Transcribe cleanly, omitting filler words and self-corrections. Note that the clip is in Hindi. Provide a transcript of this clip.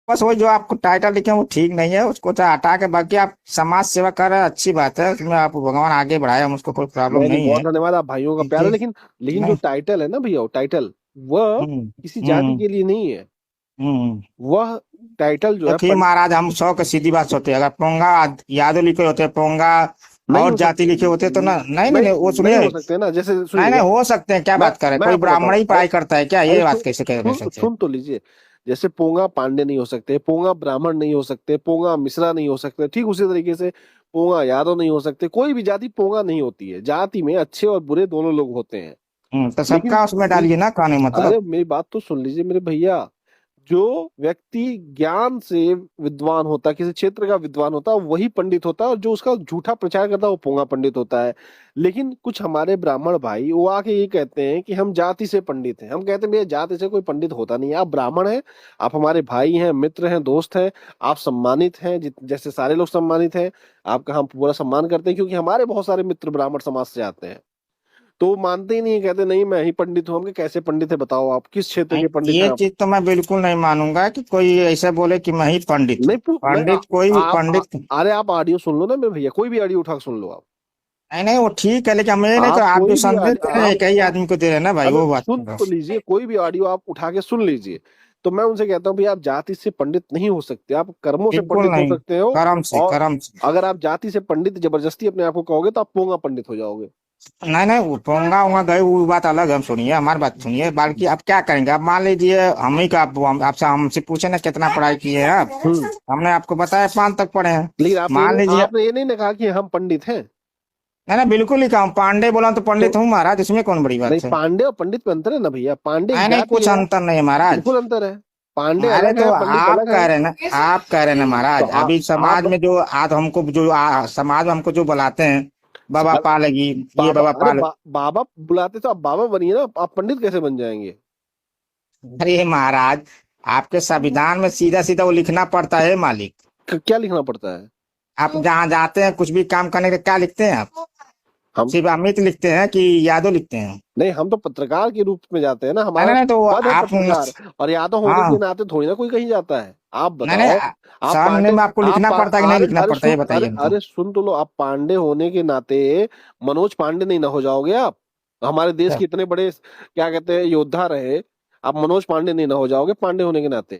बस वो जो आपको टाइटल लिखे हैं, वो ठीक नहीं है, उसको तो हटा के बाकी आप समाज सेवा कर रहे हैं, अच्छी बात है, उसमें आप भगवान आगे बढ़ाए, हम उसको कोई प्रॉब्लम नहीं नहीं, नहीं बहुत है। धन्यवाद, आप भाइयों का प्यार है, देखिए, लेकिन लेकिन जो नहीं। टाइटल है ना भैया, वो टाइटल वह हम्म। किसी जाति हम्म। के लिए नहीं है। हम्म। वह टाइटल जो है देखिए महाराज, हम सौ की सीधी बात होते हैं, अगर पोंगा यादव लिखे होते, पोंगा नहीं और हो जाति सकते, लिखे होते तो ना, नहीं नहीं नहीं नहीं, वो नहीं सुनिए। हो सकते ना, जैसे नहीं सुनिए, नहीं, हो सकते हैं, क्या मैं बात कर रहे हैं, मैं कोई आपको बताता ब्राह्मण हूँ। ही अरे पढ़ाई करता है क्या, अरे ये बात कैसे कह सकते हैं? सुन तो लीजिए। जैसे पोंगा पांडे नहीं हो सकते, पोंगा ब्राह्मण नहीं हो सकते, पोंगा मिश्रा नहीं हो सकते, ठीक उसी तरीके से पोंगा यादव नहीं हो सकते, कोई भी जाति पोंगा नहीं होती है। जाति में अच्छे और बुरे दोनों लोग होते हैं। तो लेकिन सबका उसमें डालिए ना, कहने अरे मतलब। मेरी बात तो सुन लीजिए मेरे भैया। जो व्यक्ति ज्ञान से विद्वान होता है, किसी क्षेत्र का विद्वान होता है, वही पंडित होता है, और जो उसका झूठा प्रचार करता है वो पोंगा पंडित होता है। लेकिन कुछ हमारे ब्राह्मण भाई वो आके ये कहते हैं कि हम जाति से पंडित हैं। हम कहते हैं भैया जाति से कोई पंडित होता नहीं है। आप ब्राह्मण हैं, आप हमारे भाई हैं, मित्र हैं, दोस्त हैं, आप सम्मानित हैं, जैसे सारे लोग सम्मानित हैं। आपका हम पूरा सम्मान करते हैं, क्योंकि हमारे बहुत सारे मित्र ब्राह्मण समाज से आते हैं। तो वो मानते ही नहीं है, कहते नहीं मैं ही पंडित हूँ। हम कहे, कैसे पंडित है बताओ, आप किस क्षेत्र नहीं, के पंडित हैं ये आप? चीज तो मैं बिल्कुल नहीं मानूंगा कि कोई ऐसे बोले कि मैं ही पंडित हूँ। नहीं मैं पंडित कोई भी पंडित। अरे आप ऑडियो सुन लो ना मेरे भैया, कोई भी ऑडियो उठा के सुन लो आप। नहीं नहीं, वो ठीक है, लेकिन हम ये नहीं, तो आप आप जो कोई भी संदेश दे रहे हैं आप एक ही आदमी को दे रहे हैं ना भाई, अरे वो बात सुन कर रहा तो लीजिए, कोई भी ऑडियो आप उठा के सुन लीजिए। तो मैं उनसे कहता हूँ भैया आप जाति से पंडित नहीं हो सकते, आप कर्मों से बिल्कुल पंडित हो नहीं। सकते हो। कर्म से, और कर्म से। अगर आप जाति से पंडित जबरदस्ती अपने आप को कहोगे तो आप पोंगा पंडित हो जाओगे। नहीं नहीं, वो पोंगा उंगा गए, वो बात अलग है, हम सुनिए, हमारी बात सुनिए, बाकी आप क्या करेंगे, आप मान लीजिए हम ही का आपसे हमसे पूछे ना कितना पढ़ाई किए हैं आप। हम्म। हमने आपको बताया 5 तक पढ़े हैं। लेकिन मान लीजिए। आपने ये नहीं ना कहा कि हम पंडित हैं। नहीं नहीं, बिल्कुल ही कहा, पांडे बोला तो तो पंडित हूँ महाराज, इसमें कौन बड़ी नहीं, बात है? पांडे और पंडित में अंतर है ना भैया, पांडे एक नहीं नहीं, जाति कुछ है। अंतर नहीं है महाराज। बिल्कुल अंतर है। पांडे अरे अलग तो है, पंडित आप अलग है। कह रहे हैं ना, आप कह रहे हैं ना तो महाराज, अभी समाज आप में जो आज हमको जो समाज में हमको जो बुलाते हैं, बाबा पालगी, ये बाबा, बाबा अरे पाल। बाबा बुलाते तो आप बाबा बनिए ना, आप पंडित कैसे बन जाएंगे? अरे महाराज, आपके संविधान में सीधा सीधा वो लिखना पड़ता है मालिक। क्या लिखना पड़ता है? आप जहाँ जाते हैं कुछ भी काम करने के, क्या लिखते हैं आप? हम सिर्फ अमित लिखते हैं कि यादव लिखते हैं? नहीं, हम तो पत्रकार के रूप में जाते हैं ना, नहीं हमारा नहीं नहीं, तो पद है आप। पत्रकार। और यादव होने के हाँ। नाते थोड़ी ना कोई कहीं जाता है। आप नहीं नहीं, बताओ। आप सामने पांडे में आपको लिखना पड़ता है कि नहीं अरे लिखना अरे पड़ता है, सुन, ये बताइए हमको। अरे सुन तो लो, आप पांडे होने के नाते मनोज पांडे नहीं ना हो जाओगे आप? हमारे देश के इतने बड़े क्या कहते हैं योद्धा रहे, आप मनोज पांडे नहीं ना हो जाओगे पांडे होने के नाते?